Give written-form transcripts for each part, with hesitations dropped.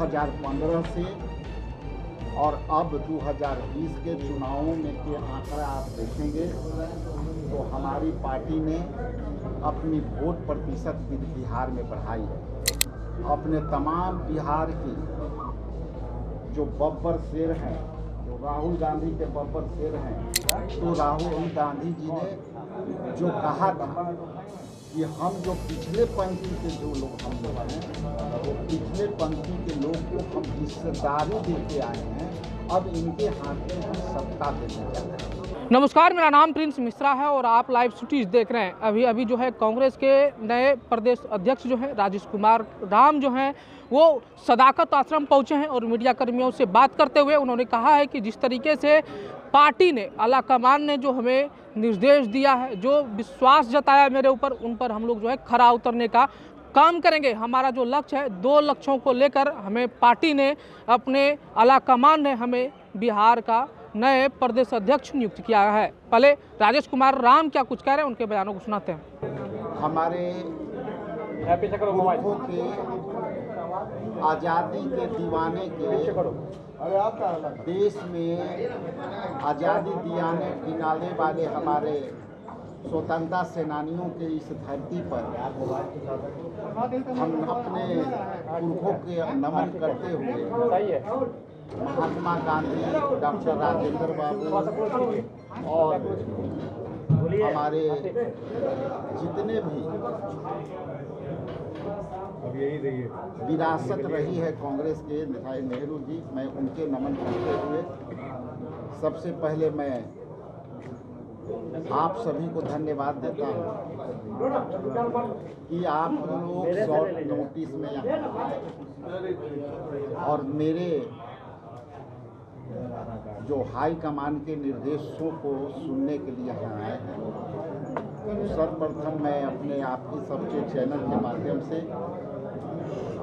2015 से और अब 2020 के चुनावों में के आंकड़ा आप देखेंगे तो हमारी पार्टी ने अपनी वोट प्रतिशत बिहार में बढ़ाई है। अपने तमाम बिहार की जो बब्बर शेर हैं, जो राहुल गांधी के बब्बर शेर हैं, तो राहुल गांधी जी ने जो कहा था कि हम जो पिछले पंक्ति के जो लोग हम लोग हैं, वो पिछले पंक्ति के लोग को हम हिस्सेदारी देते आए हैं, अब इनके हाथ में हम सत्ता देने जा रहे हैं। नमस्कार, मेरा नाम प्रिंस मिश्रा है और आप लाइव सिटीज देख रहे हैं। अभी जो है कांग्रेस के नए प्रदेश अध्यक्ष जो है राजेश कुमार राम जो हैं वो सदाकत आश्रम पहुंचे हैं और मीडिया कर्मियों से बात करते हुए उन्होंने कहा है कि जिस तरीके से पार्टी ने आला कमान ने जो हमें निर्देश दिया है, जो विश्वास जताया मेरे ऊपर, उन पर हम लोग जो है खरा उतरने का काम करेंगे। हमारा जो लक्ष्य है, 2 लक्ष्यों को लेकर हमें पार्टी ने अपने आला कमान ने हमें बिहार का नए प्रदेश अध्यक्ष नियुक्त किया है। पहले राजेश कुमार राम क्या कुछ कह रहे हैं, उनके बयानों को सुनाते हैं। हमारे पुरखों के आज़ादी के दीवाने के देश में आज़ादी दिलाने वाले हमारे स्वतंत्रता सेनानियों के इस धरती पर हम अपने पुरखों के नमन करते हुए महात्मा गांधी, डॉक्टर राजेंद्र बाबू और हमारे जितने भी विरासत रही है कांग्रेस के नेता नेहरू जी, मैं उनके नमन करते हुए सबसे पहले मैं आप सभी को धन्यवाद देता हूँ कि आप लोग शॉर्ट नोटिस में यहाँ और मेरे जो हाई कमान के निर्देशों को सुनने के लिए यहाँ आए हैं। सर्वप्रथम मैं अपने आपके सबके चैनल के माध्यम से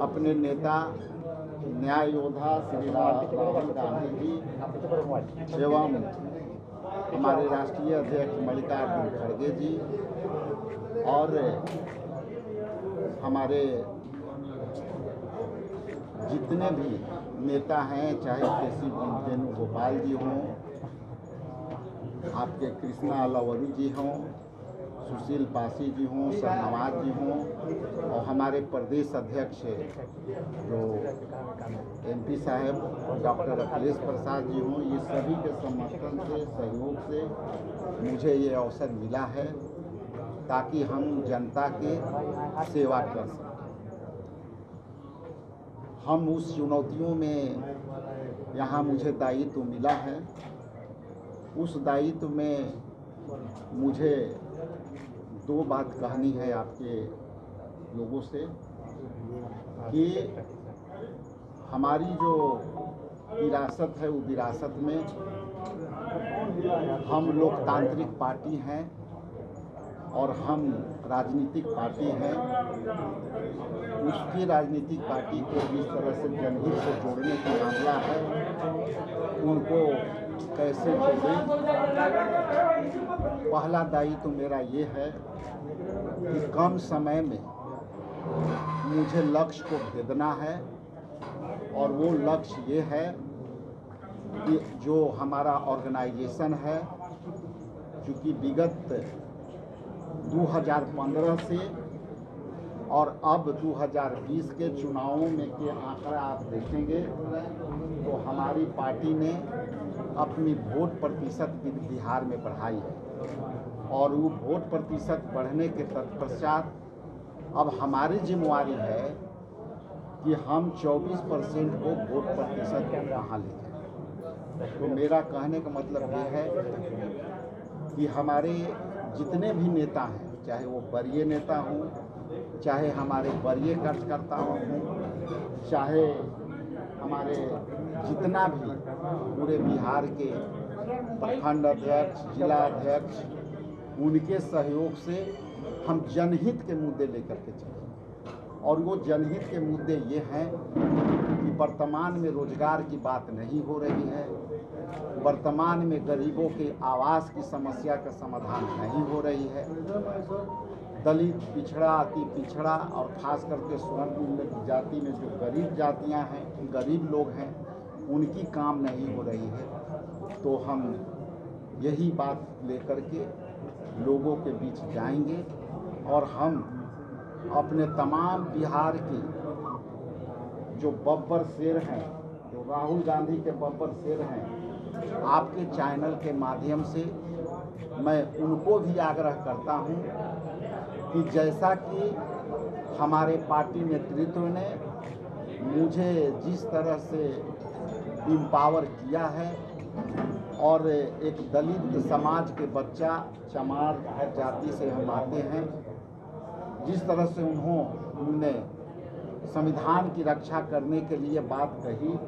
अपने नेता न्याय योद्धा श्री राहुल गांधी जी एवं हमारे राष्ट्रीय अध्यक्ष मल्लिकार्जुन खड़गे जी और हमारे जितने भी नेता हैं, चाहे केसी वेणुगोपाल जी हों, आपके कृष्णा अलावरी जी हों, सुशील पासी जी हों, शहनवाज जी हों और हमारे प्रदेश अध्यक्ष जो MP साहब डॉक्टर अखिलेश प्रसाद जी हों, ये सभी के समर्थन से, सहयोग से मुझे ये अवसर मिला है ताकि हम जनता के सेवा कर सकें। हम उस चुनौतियों में यहाँ मुझे दायित्व मिला है, उस दायित्व में मुझे 2 बात कहनी है आपके लोगों से कि हमारी जो विरासत है, वो विरासत में हम लोकतांत्रिक पार्टी हैं और हम राजनीतिक पार्टी हैं। उसकी राजनीतिक पार्टी को जिस तरह से जनहित से जोड़ने का मामला है, उनको कैसे जोड़ें। पहला दायित्व मेरा ये है कि कम समय में मुझे लक्ष्य को भेदना है और वो लक्ष्य ये है कि जो हमारा ऑर्गेनाइजेशन है, चूँकि विगत 2015 से और अब 2020 के चुनावों में के आंकड़ा आप देखेंगे तो हमारी पार्टी ने अपनी वोट प्रतिशत बिहार में बढ़ाई है और वो वोट प्रतिशत बढ़ने के तत्पश्चात अब हमारी जिम्मेवारी है कि हम 24% को वोट प्रतिशत कहाँ ले जाएं। तो मेरा कहने का मतलब ये है कि हमारे जितने भी नेता हैं, चाहे वो वरीय नेता हों, चाहे हमारे वरीय कार्यकर्ता हों, चाहे हमारे जितना भी पूरे बिहार के प्रखंड अध्यक्ष, जिला अध्यक्ष, उनके सहयोग से हम जनहित के मुद्दे लेकर के चलें। और वो जनहित के मुद्दे ये हैं कि वर्तमान में रोजगार की बात नहीं हो रही है, वर्तमान में गरीबों के आवास की समस्या का समाधान नहीं हो रही है, दलित, पिछड़ा, अति पिछड़ा और ख़ास करके स्वर्ण जाति में जो गरीब जातियां हैं, गरीब लोग हैं, उनकी काम नहीं हो रही है। तो हम यही बात लेकर के लोगों के बीच जाएंगे और हम अपने तमाम बिहार के जो बब्बर शेर हैं, जो राहुल गांधी के बब्बर शेर हैं, आपके चैनल के माध्यम से मैं उनको भी आग्रह करता हूं कि जैसा कि हमारे पार्टी नेतृत्व ने मुझे जिस तरह से एम्पावर किया है और एक दलित समाज के बच्चा, चमार जाति से हम आते हैं, जिस तरह से उन्होंने संविधान की रक्षा करने के लिए बात कही,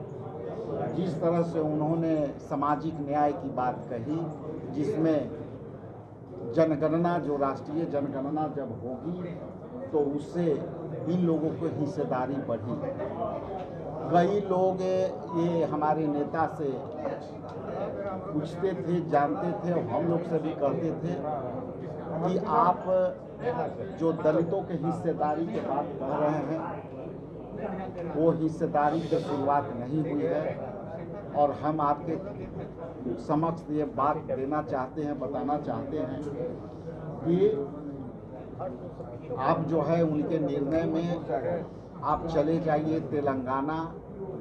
जिस तरह से उन्होंने सामाजिक न्याय की बात कही, जिसमें जनगणना, जो राष्ट्रीय जनगणना जब होगी तो उससे इन लोगों को हिस्सेदारी बढ़ी। कई लोग ये हमारे नेता से पूछते थे, जानते थे और हम लोग से भी कहते थे कि आप जो दलितों के हिस्सेदारी की बात कह रहे हैं, वो हिस्सेदारी की शुरुआत नहीं हुई है। और हम आपके समक्ष ये बात देना चाहते हैं, बताना चाहते हैं कि आप जो है उनके निर्णय में आप चले जाइए। तेलंगाना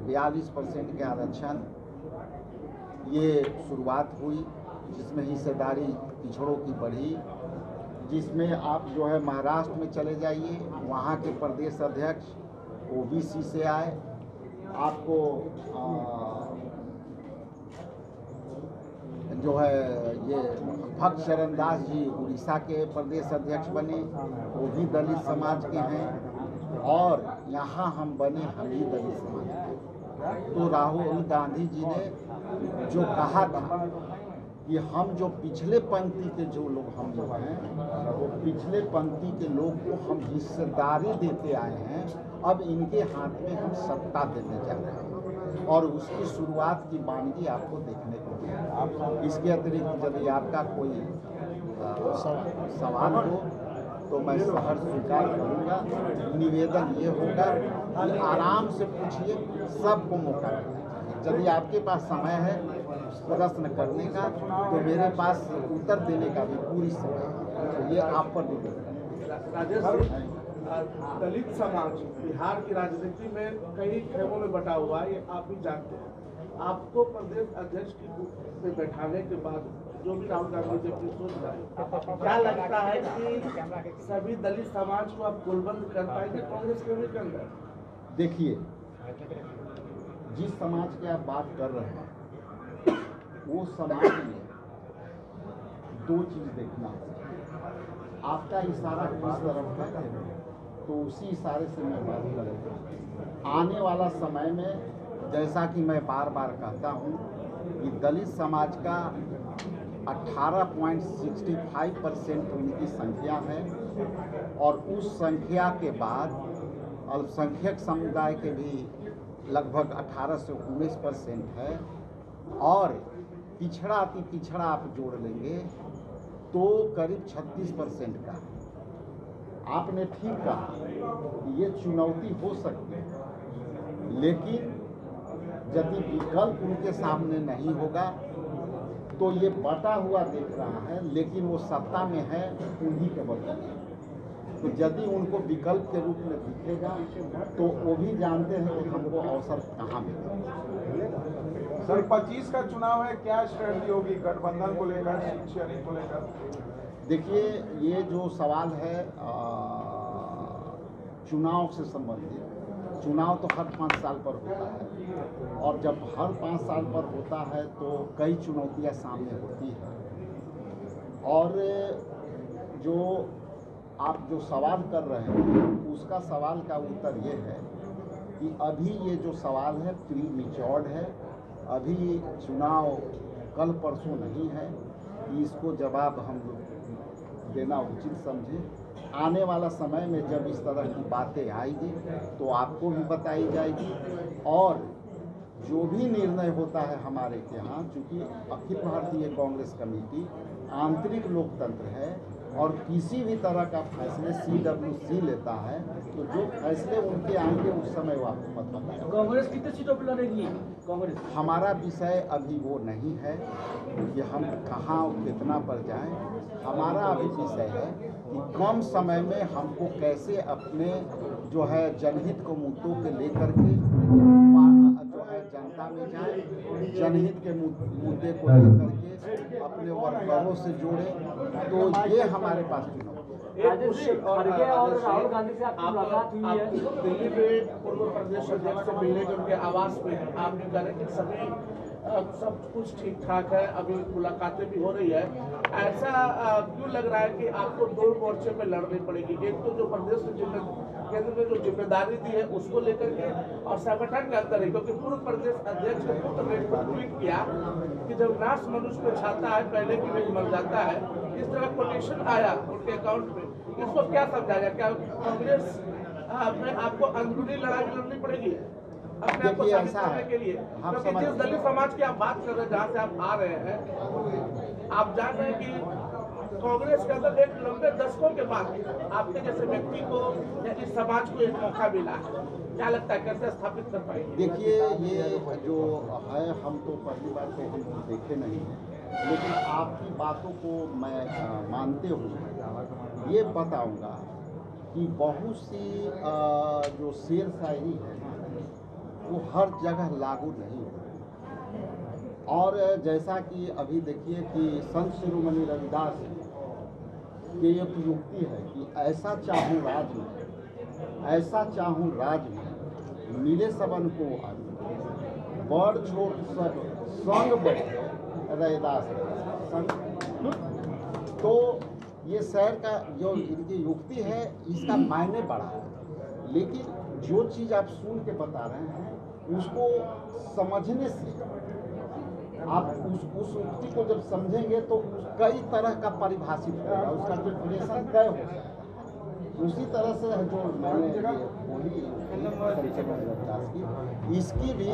42% के आरक्षण, ये शुरुआत हुई, जिसमें हिस्सेदारी पिछड़ों की बढ़ी। जिसमें आप जो है महाराष्ट्र में चले जाइए, वहाँ के प्रदेश अध्यक्ष ओबीसी से आए। आपको जो है ये भक्त शरण दास जी उड़ीसा के प्रदेश अध्यक्ष बने, वो भी दलित समाज के हैं। और यहाँ हम बने, हम भी दलित समाज के। तो राहुल गांधी जी ने जो कहा था कि हम जो पिछले पंक्ति के जो लोग हम लोग हैं, वो पिछले पंक्ति के लोग को हम हिस्सेदारी देते आए हैं, अब इनके हाथ में हम सत्ता देने जा रहे हैं। और उसकी शुरुआत की वानगी आपको देखने को मिलेगी। इसके अतिरिक्त यदि आपका कोई सवाल हो तो मैं सहर्ष स्वीकार करूँगा। निवेदन ये होगा कि आराम से पूछिए, सबको मौका मिलना चाहिए। यदि आपके पास समय है प्रश्न करने का, तो मेरे पास उत्तर देने का भी पूरी समय है। तो ये आप पर भी दलित समाज बिहार की राजनीति में कई खेमों में बटा हुआ है, ये आप भी जानते हैं। आपको प्रदेश अध्यक्ष की बैठाने के बाद जो भी राहुल गांधी जी अपनी सोच रहे हैं, क्या लगता है कि सभी दलित समाज को आप गोलबंद कर पाएंगे कांग्रेस के भी अंदर? देखिए, जिस समाज की आप बात कर रहे हैं, वो समाज में दो चीज देखना है। आपका इशारा किस तरफ है, तो उसी इशारे से मैं बात करूँगा। आने वाला समय में, जैसा कि मैं बार बार कहता हूँ कि दलित समाज का 18.65% उनकी संख्या है, और उस संख्या के बाद अल्पसंख्यक समुदाय के भी लगभग 18 से 19% है, और पिछड़ा अति पिछड़ा आप जोड़ लेंगे तो करीब 36% का। आपने ठीक कहा, ये चुनौती हो सकती है, लेकिन यदि विकल्प उनके सामने नहीं होगा तो ये बटा हुआ दिख रहा है, लेकिन वो सत्ता में है उन्हीं के बदले। तो यदि उनको विकल्प के रूप में दिखेगा तो वो भी जानते हैं कि हमको अवसर कहाँ मिलेगा। सर 25 का चुनाव है, क्या स्ट्रेटजी होगी गठबंधन को लेकर, सीट शेयरिंग को लेकर? देखिए, ये जो सवाल है चुनाव से संबंधित, चुनाव तो हर 5 साल पर होता है, और जब हर 5 साल पर होता है तो कई चुनौतियां सामने होती हैं। और जो आप जो सवाल कर रहे हैं, उसका सवाल का उत्तर ये है कि अभी ये जो सवाल है प्री मैच्योर्ड है, अभी चुनाव कल परसों नहीं है कि इसको जवाब हम देना उचित समझे। आने वाला समय में जब इस तरह की बातें आएगी तो आपको भी बताई जाएगी, और जो भी निर्णय होता है हमारे के यहाँ, चूँकि अखिल भारतीय कांग्रेस कमेटी आंतरिक लोकतंत्र है, और किसी भी तरह का फैसले CWC लेता है तो जो फैसले उनके आएंगे उस समय वो आपको मत बताएगा। कांग्रेस कितने सीटों पर लड़ेगी कांग्रेस? हमारा विषय अभी वो नहीं है कि हम कहाँ और कितना पर जाएं। हमारा अभी विषय है कि कम समय में हमको कैसे अपने जो है जनहित को मुद्दों के लेकर के जो है जनता में जाए, जनहित के मुद्दे को लेकर के अपने वर्करों से जोड़े। तो ये हमारे पास चुनौती है। खड़गे और राहुल गांधी से आपकी मुलाकात हुई है? दिल्ली में पूर्व प्रदेश अध्यक्ष से मिलने के उनके आवास में आपने कहा कि सभी सब कुछ ठीक ठाक है, अभी मुलाकातें भी हो रही है। ऐसा क्यों लग रहा है कि आपको दो मोर्चे पे लड़नी पड़ेगी? एक तो जो प्रदेश में केंद्र में जो जिम्मेदारी दी है उसको लेकर के और संगठन के अंदर है, क्योंकि पूर्व प्रदेश अध्यक्ष ने ट्वीट किया कि जब नाश मनुष्य पे छाता है पहले की भी मर जाता है। इस तरह कोटेशन आया उनके अकाउंट में, इसको क्या समझाया? क्या कांग्रेस में आपको अंदरूनी लड़ाई लड़नी पड़ेगी अपने आप को साबित करने के लिए? क्योंकि जिस दलित समाज की आप बात कर रहे हैं, जहाँ से आप आ रहे हैं, आप जान रहे हैं कि कांग्रेस के अंदर एक लंबे दशकों के बाद आपके जैसे व्यक्ति को या इस समाज को एक मौका मिला है। क्या लगता है कैसे स्थापित कर पाएंगे? देखिए, ये जो है हम तो पहली बार तो हम देखे नहीं हैं, लेकिन आपकी बातों को मैं मानते हुए ये बताऊंगा कि बहुत सी जो शेर शायरी है वो हर जगह लागू नहीं होती। और जैसा कि अभी देखिए कि संत शिरोमणि रविदास की एक युक्ति है कि ऐसा चाहूँ राज में, ऐसा चाहूँ राज में, मिले सबन को आज बड़ छोट सब संग बैठे रैदास संग। तो ये शहर का जो इनकी युक्ति है इसका मायने बड़ा है, लेकिन जो चीज़ आप सुन के बता रहे हैं उसको समझने से आप उस युक्ति को जब समझेंगे तो कई तरह का परिभाषित होगा, उसका डेफिनेशन तय हो सकता है। उसी तरह से जो मैंने बोली की, इसकी भी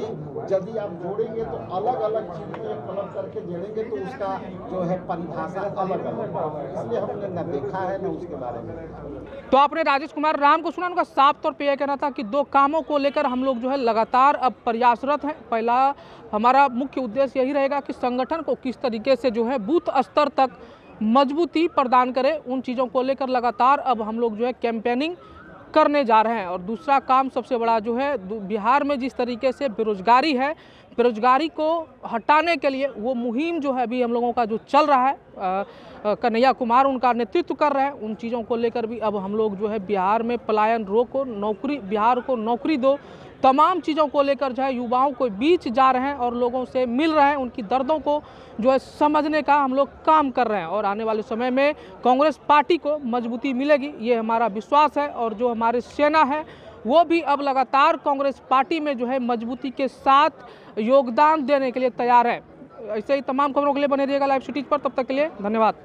यदि आप जोड़ेंगे तो अलग अलग चीज़ को एक क्लब करके जोड़ेंगे तो उसका जो है परिभाषा अलग अलग, इसलिए हमने न देखा है न उसके बारे में। तो आपने राजेश कुमार राम को सुना, उनका साफ तौर पे यह कहना था कि दो कामों को लेकर हम लोग जो है लगातार अब प्रयासरत हैं। पहला हमारा मुख्य उद्देश्य यही रहेगा कि संगठन को किस तरीके से जो है बूथ स्तर तक मजबूती प्रदान करें, उन चीज़ों को लेकर लगातार अब हम लोग जो है कैंपेनिंग करने जा रहे हैं। और दूसरा काम सबसे बड़ा जो है बिहार में जिस तरीके से बेरोजगारी है, बेरोजगारी को हटाने के लिए वो मुहिम जो है अभी हम लोगों का जो चल रहा है, कन्हैया कुमार उनका नेतृत्व कर रहे हैं, उन चीज़ों को लेकर भी अब हम लोग जो है बिहार में पलायन रोको, नौकरी, बिहार को नौकरी दो, तमाम चीज़ों को लेकर जो है युवाओं के बीच जा रहे हैं और लोगों से मिल रहे हैं, उनकी दर्दों को जो है समझने का हम लोग काम कर रहे हैं। और आने वाले समय में कांग्रेस पार्टी को मजबूती मिलेगी, ये हमारा विश्वास है। और जो हमारे सेना है वो भी अब लगातार कांग्रेस पार्टी में जो है मजबूती के साथ योगदान देने के लिए तैयार है। ऐसे ही तमाम खबरों के लिए बने रहिएगा लाइव सिटीज पर। तब तक के लिए धन्यवाद।